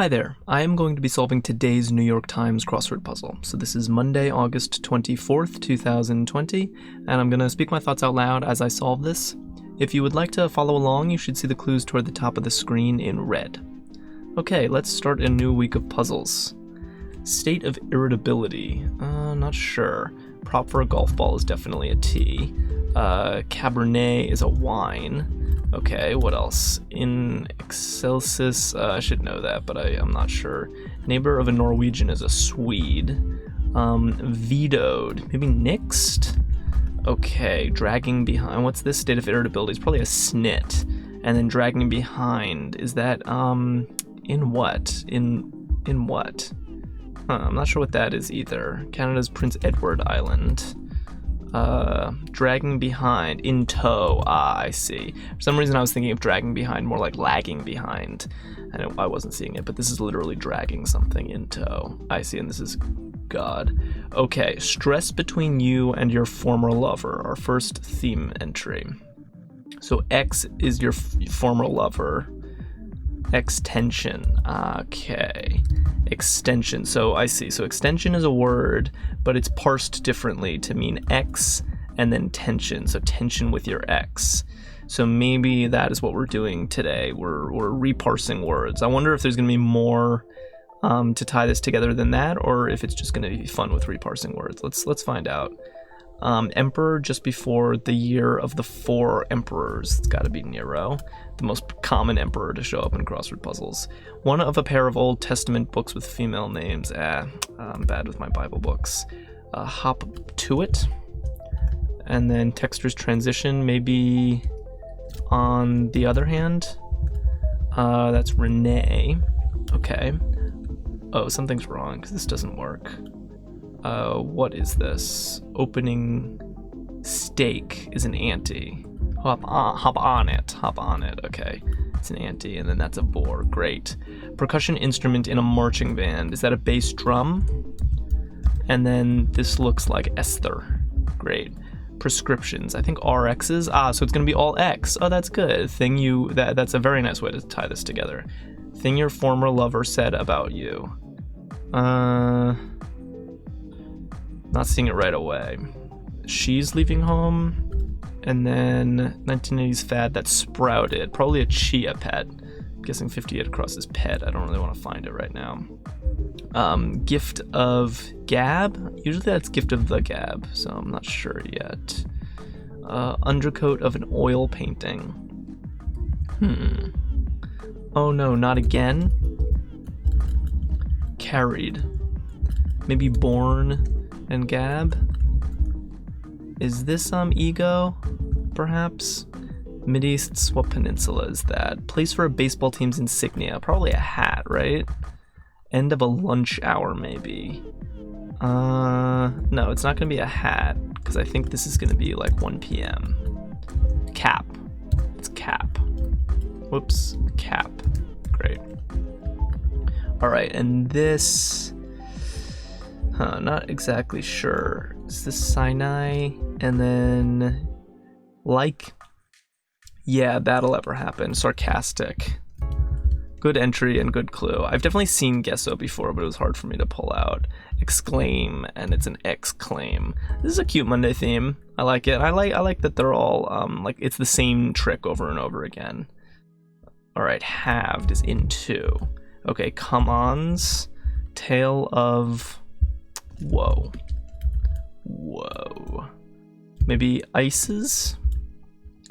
Hi there, I am going to be solving today's New York Times crossword puzzle. So this is Monday, August 24th, 2020, and I'm going to speak my thoughts out loud as I solve this. If you would like to follow along, you should see the clues toward the top of the screen in red. Okay, let's start a new week of puzzles. State of irritability, not sure. Prop for a golf ball is definitely a tea. Cabernet is a wine. Okay, what else? In excelsis, I should know that, but I'm not sure. Neighbor of a Norwegian is a Swede. Vetoed, maybe nixed? Okay, dragging behind. What's this? State of irritability? It's probably a snit. And then dragging behind, is that, in what? In what? I'm not sure what that is either. Canada's Prince Edward Island. Dragging behind, in tow. I see. For some reason I was thinking of dragging behind more like lagging behind, and I wasn't seeing it, but this is literally dragging something in tow. I see, and this is God. Okay, stress between you and your former lover, our first theme entry. So X is your former lover. Extension. Okay. Extension. So I see. So extension is a word, but it's parsed differently to mean X and then tension. So tension with your X. So maybe that is what we're doing today. We're reparsing words. I wonder if there's going to be more to tie this together than that, or if it's just going to be fun with reparsing words. Let's find out. Emperor just before the year of the 4 emperors. It's got to be Nero, the most common emperor to show up in crossword puzzles. One of a pair of Old Testament books with female names. I'm bad with my Bible books. Hop to it. And then Texter's transition, maybe on the other hand. That's Renee. Okay. Oh, something's wrong because this doesn't work. What is this? Opening stake is an ante. Hop on it. Okay, it's an ante, and then that's a bore. Great. Percussion instrument in a marching band. Is that a bass drum? And then this looks like Esther. Great. Prescriptions. I think RXs. So it's gonna be all X. Oh, that's good. That's a very nice way to tie this together. Thing your former lover said about you. Not seeing it right away. She's leaving home, and then 1980s fad that sprouted. Probably a chia pet. I'm guessing 58 across is pet. I don't really want to find it right now. Gift of gab. Usually that's gift of the gab, so I'm not sure yet. Undercoat of an oil painting. Oh no, not again. Carried. Maybe born and gab. Is this ego? Perhaps? Mideasts, what peninsula is that? Place for a baseball team's insignia. Probably a hat, right? End of a lunch hour, maybe. No, it's not gonna be a hat, because I think this is gonna be like 1 p.m. Cap. It's cap. Whoops. Cap. Great. Alright, and this... not exactly sure. Is this Sinai? And then... like? Yeah, that'll ever happen. Sarcastic. Good entry and good clue. I've definitely seen Gesso before, but it was hard for me to pull out. Exclaim, and it's an exclaim. This is a cute Monday theme. I like it. I like that they're all, like, it's the same trick over and over again. Alright, halved is into. Okay, come-ons. Tale of... Whoa. Maybe ices?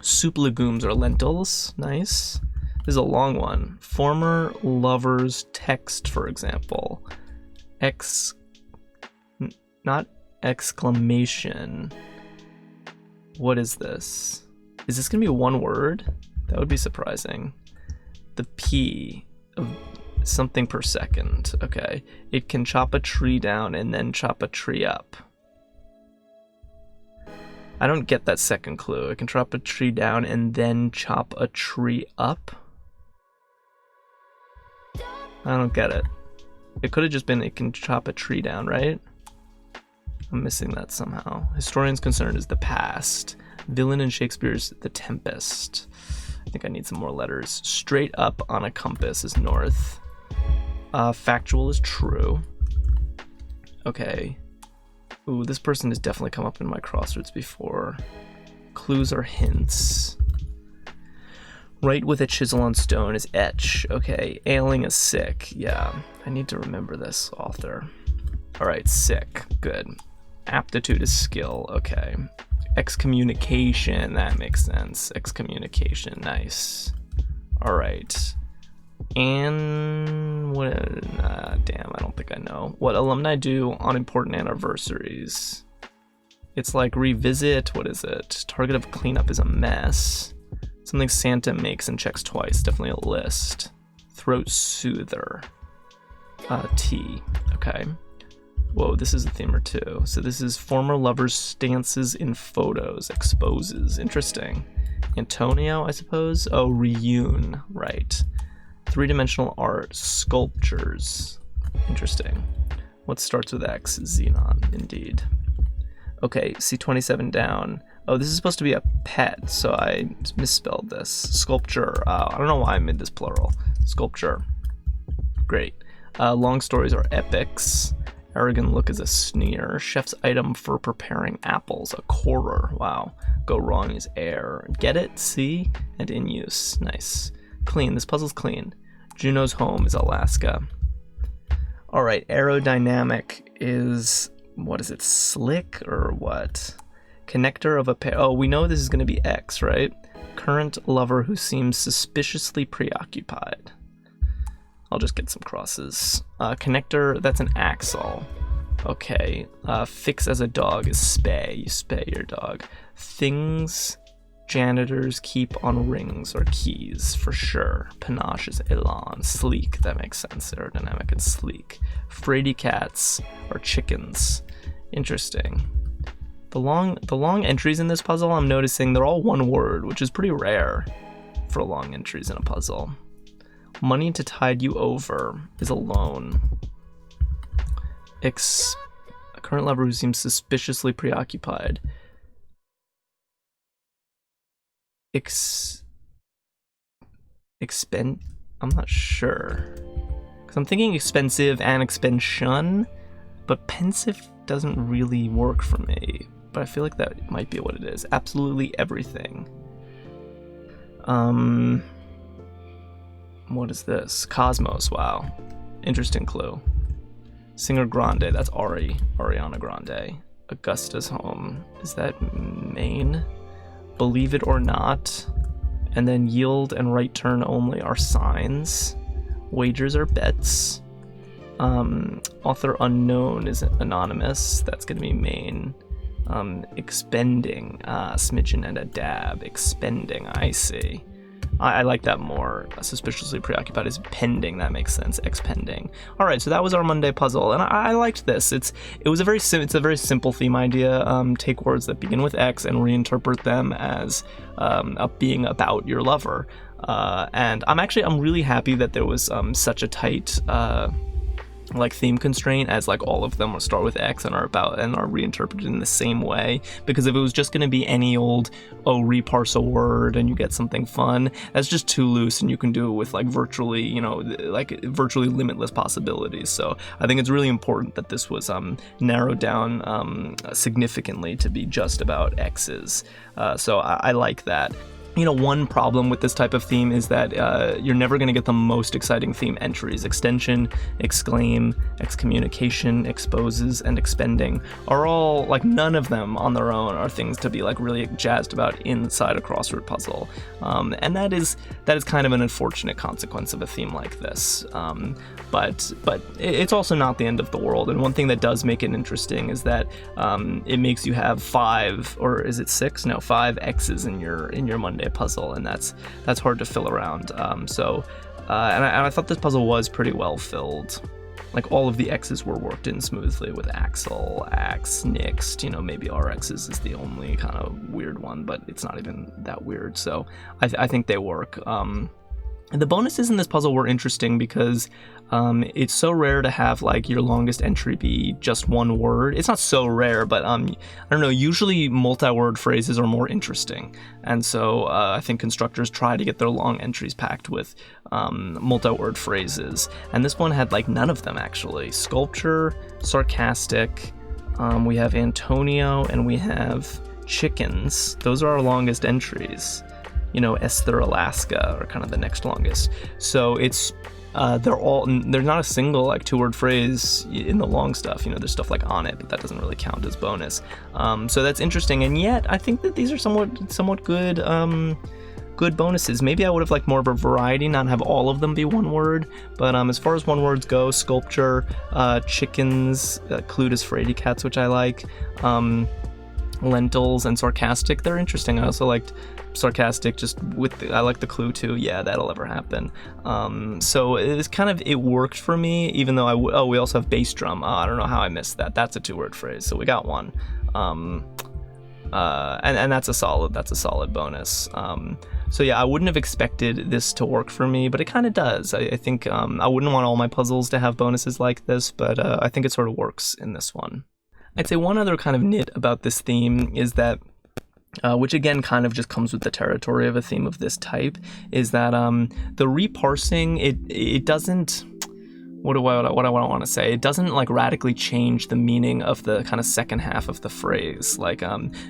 Soup legumes or lentils. Nice. This is a long one. Former lover's text, for example. Not exclamation. What is this? Is this gonna be one word? That would be surprising. The P of something per second. Okay. It can chop a tree down and then chop a tree up. I don't get that second clue. It can chop a tree down and then chop a tree up. I don't get it. It could have just been it can chop a tree down, right? I'm missing that somehow. Historian's concern is the past. Villain in Shakespeare's The Tempest. I think I need some more letters. Straight up on a compass is north. Factual is true. Okay. Ooh, this person has definitely come up in my crosswords before. Clues are hints. Write with a chisel on stone is etch. Okay. Ailing is sick. Yeah. I need to remember this author. Alright, sick. Good. Aptitude is skill. Okay. Excommunication. That makes sense. Excommunication. Nice. Alright. And what? Damn, I don't think I know. What alumni do on important anniversaries? It's like revisit. What is it? Target of cleanup is a mess. Something Santa makes and checks twice. Definitely a list. Throat soother. Tea. Okay. Whoa, this is a theme or two. So this is former lovers' stances in photos. Exposes. Interesting. Antonio, I suppose? Oh, reune. Right. Three-dimensional art. Sculptures. Interesting. What starts with X? Xenon. Indeed. Okay, C27 down. Oh, this is supposed to be a pet, so I misspelled this. Sculpture. I don't know why I made this plural. Sculpture. Great. Long stories are epics. Arrogant look is a sneer. Chef's item for preparing apples. A corer. Wow. Go wrong is air. Get it? See? And in use. Nice. Clean. This puzzle's clean. Juno's home is Alaska. Alright, aerodynamic is... What is it? Slick or what? Connector of a pair. Oh, we know this is going to be X, right? Current lover who seems suspiciously preoccupied. I'll just get some crosses. Connector, that's an axle. Okay. Fix as a dog is spay. You spay your dog. Things janitors keep on rings or keys, for sure. Panache is elan. Sleek, that makes sense. Aerodynamic and sleek. Fraidy cats are chickens. Interesting. The long entries in this puzzle, I'm noticing they're all one word, which is pretty rare for long entries in a puzzle. Money to tide you over is a loan. A current lover who seems suspiciously preoccupied. I'm not sure. Because I'm thinking expensive and expansion, but pensive doesn't really work for me. But I feel like that might be what it is. Absolutely everything. What is this? Cosmos, wow. Interesting clue. Singer Grande, that's Ariana Grande. Augusta's home, is that Maine? Believe it or not. And then yield and right turn only are signs. Wagers are bets. Author unknown is anonymous, that's gonna be Maine. Expending, smidgen and a dab. Expending, I see. I like that more. Suspiciously preoccupied is pending. That makes sense. Expending. All right, so that was our Monday puzzle, and I liked this. It's a very simple theme idea. Take words that begin with X and reinterpret them as being about your lover. And I'm really happy that there was such a tight theme constraint, as all of them will start with X and are reinterpreted in the same way. Because if it was just going to be any old reparse a word and you get something fun, that's just too loose, and you can do it with virtually limitless possibilities. So I think it's really important that this was narrowed down significantly to be just about X's. So I like that. One problem with this type of theme is that you're never going to get the most exciting theme entries. Extension, exclaim, excommunication, exposes, and expending are all, none of them on their own are things to be, really jazzed about inside a crossword puzzle. And that is kind of an unfortunate consequence of a theme like this. But it's also not the end of the world. And one thing that does make it interesting is that it makes you have 5, or is it 6? No, 5 X's in your Monday puzzle, and that's hard to fill around. And I thought this puzzle was pretty well filled. All of the X's were worked in smoothly with Axel, Axe, Nixt. Maybe RX's is the only kind of weird one, but it's not even that weird. So I think they work. The bonuses in this puzzle were interesting because it's so rare to have like your longest entry be just one word. It's not so rare, but I don't know, usually multi-word phrases are more interesting. And so I think constructors try to get their long entries packed with multi-word phrases. And this one had like none of them actually. Sculpture, sarcastic, we have Antonio, and we have chickens. Those are our longest entries. You know, Esther, Alaska are kind of the next longest. So it's there's not a single like 2-word phrase in the long stuff. You know, there's stuff like on it, but that doesn't really count as bonus. So that's interesting, and yet I think that these are somewhat good good bonuses. Maybe I would have liked more of a variety, not have all of them be one word. But as far as one words go, sculpture, chickens, clued as fraidy cats, which I like. Lentils and sarcastic, they're interesting. I also liked sarcastic just I like the clue too. Yeah, that'll ever happen. So it worked for me, even though we also have bass drum. I don't know how I missed that. That's a 2-word phrase, so we got one. And that's a solid bonus. So yeah, I wouldn't have expected this to work for me, but it kind of does. I think I wouldn't want all my puzzles to have bonuses like this, but I think it sort of works in this one. I'd say one other kind of nit about this theme is that, which again kind of just comes with the territory of a theme of this type, is that the reparsing, it doesn't, what do I want to say? It doesn't like radically change the meaning of the kind of second half of the phrase. Like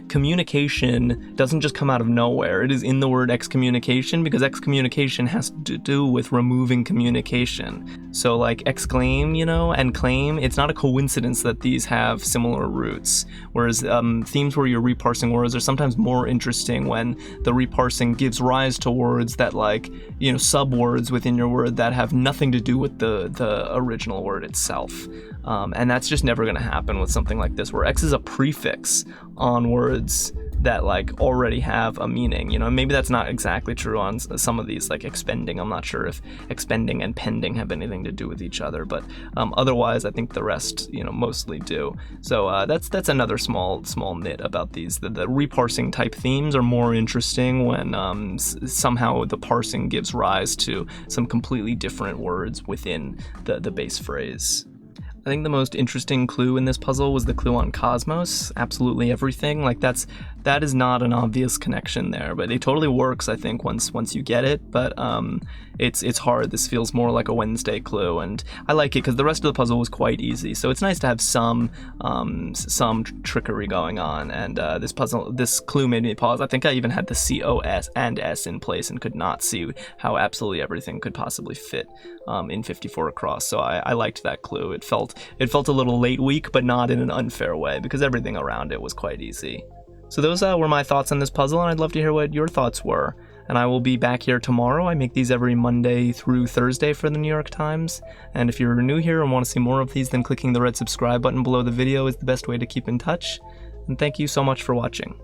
communication doesn't just come out of nowhere. It is in the word excommunication, because excommunication has to do with removing communication. So like exclaim, you know, and claim, it's not a coincidence that these have similar roots. Whereas themes where you're reparsing words are sometimes more interesting when the reparsing gives rise to words that, like, you know, subwords within your word that have nothing to do with the original word itself. And that's just never going to happen with something like this, where X is a prefix on words that like already have a meaning, you know. Maybe that's not exactly true on some of these, like expending. I'm not sure if expending and pending have anything to do with each other, but otherwise I think the rest, you know, mostly do. So that's another small nit about these. The reparsing type themes are more interesting when somehow the parsing gives rise to some completely different words within the base phrase. I think the most interesting clue in this puzzle was the clue on Cosmos. Absolutely everything. Like that is not an obvious connection there, but it totally works, I think, once you get it. But it's hard. This feels more like a Wednesday clue, and I like it because the rest of the puzzle was quite easy. So it's nice to have some trickery going on. And this clue made me pause. I think I even had the COS and S in place and could not see how absolutely everything could possibly fit in 54 across. So I liked that clue. It felt a little late week, but not in an unfair way, because everything around it was quite easy. So those were my thoughts on this puzzle, and I'd love to hear what your thoughts were. And I will be back here tomorrow. I make these every Monday through Thursday for the New York Times. And if you're new here and want to see more of these, then clicking the red subscribe button below the video is the best way to keep in touch. And thank you so much for watching.